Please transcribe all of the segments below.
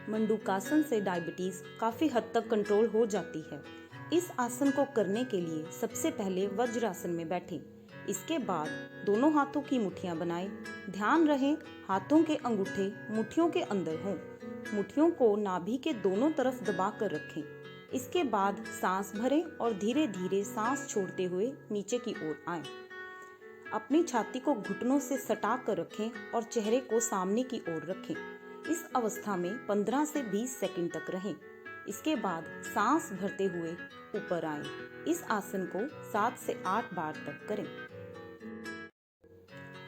मंडूकासन से डायबिटीज काफी हद तक कंट्रोल हो जाती है। इस आसन को करने के लिए सबसे पहले वज्रासन में बैठें। इसके बाद दोनों हाथों की मुट्ठियां बनाएं। ध्यान रहे हाथों के अंगूठे मुट्ठियों के अंदर हों। मुट्ठियों को नाभि के दोनों तरफ दबा कर रखें। इसके बाद सांस भरें और धीरे धीरे सांस छोड़ते हुए नीचे की ओर आएं। अपनी छाती को घुटनों से सटा कर रखें और चेहरे को सामने की ओर रखें। इस अवस्था में 15 से 20 सेकंड तक रहें। इसके बाद सांस भरते हुए ऊपर आएं। इस आसन को 7 से 8 बार तक करें।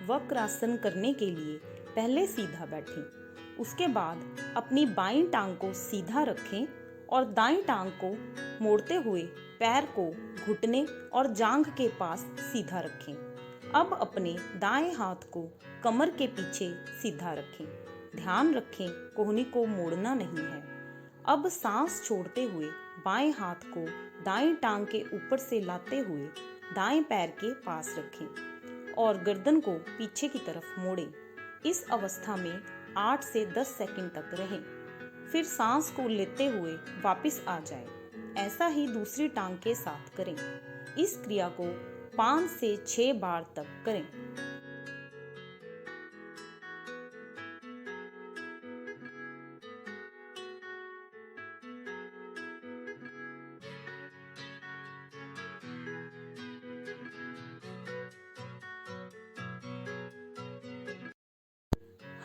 वक्रासन करने के लिए पहले सीधा बैठें। उसके बाद अपनी बाईं टांग को सीधा रखें और दाईं टांग को मोड़ते हुए पैर को घुटने और जांघ के पास सीधा रखें। अब अपने दाएं हाथ को कमर के पीछे सीधा रखें। ध्यान रखें कोहनी को मोड़ना नहीं है। अब सांस छोड़ते हुए बाएं हाथ को दाएं टांग के ऊपर से लाते हुए दाएं पैर के पास रखें और गर्दन को पीछे की तरफ मोड़ें। इस अवस्था में 8 से 10 सेकंड तक रहें। फिर सांस को लेते हुए वापस आ जाएं। ऐसा ही दूसरी टांग के साथ करें। इस क्रिया को 5 से 6 बार तक करें।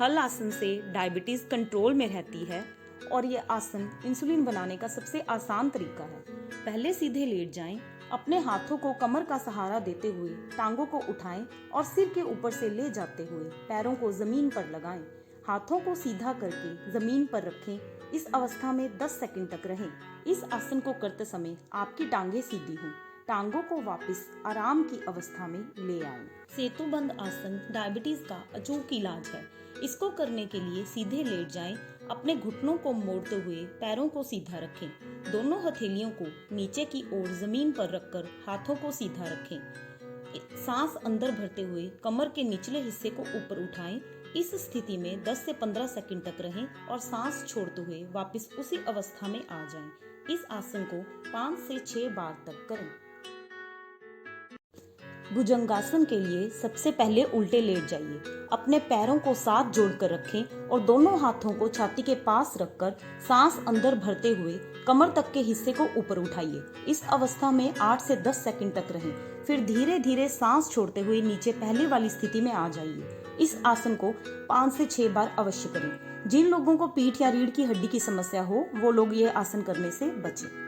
हल आसन से डायबिटीज कंट्रोल में रहती है और ये आसन इंसुलिन बनाने का सबसे आसान तरीका है। पहले सीधे लेट जाएं, अपने हाथों को कमर का सहारा देते हुए टांगों को उठाएं और सिर के ऊपर से ले जाते हुए पैरों को जमीन पर लगाएं। हाथों को सीधा करके जमीन पर रखें। इस अवस्था में 10 सेकंड तक रहें। इस आसन को करते समय आपकी टांगें सीधी हों। टांगों को वापस आराम की अवस्था में ले आएं। सेतुबंद आसन डायबिटीज का अचूक इलाज है। इसको करने के लिए सीधे लेट जाएं, अपने घुटनों को मोड़ते हुए पैरों को सीधा रखें। दोनों हथेलियों को नीचे की ओर जमीन पर रखकर हाथों को सीधा रखें। सांस अंदर भरते हुए कमर के निचले हिस्से को ऊपर उठाएं। इस स्थिति में 10 से 15 सेकंड तक रहें और सांस छोड़ते हुए वापस उसी अवस्था में आ जाएं। इस आसन को 5 से 6 बार तक करें। भुजंगासन के लिए सबसे पहले उल्टे लेट जाइए। अपने पैरों को साथ जोड़कर रखें और दोनों हाथों को छाती के पास रखकर सांस अंदर भरते हुए कमर तक के हिस्से को ऊपर उठाइए। इस अवस्था में 8 से 10 सेकंड तक रहें। फिर धीरे धीरे सांस छोड़ते हुए नीचे पहले वाली स्थिति में आ जाइए। इस आसन को 5 से 6 बार अवश्य करें। जिन लोगों को पीठ या रीढ़ की हड्डी की समस्या हो वो लोग ये आसन करने से बचें।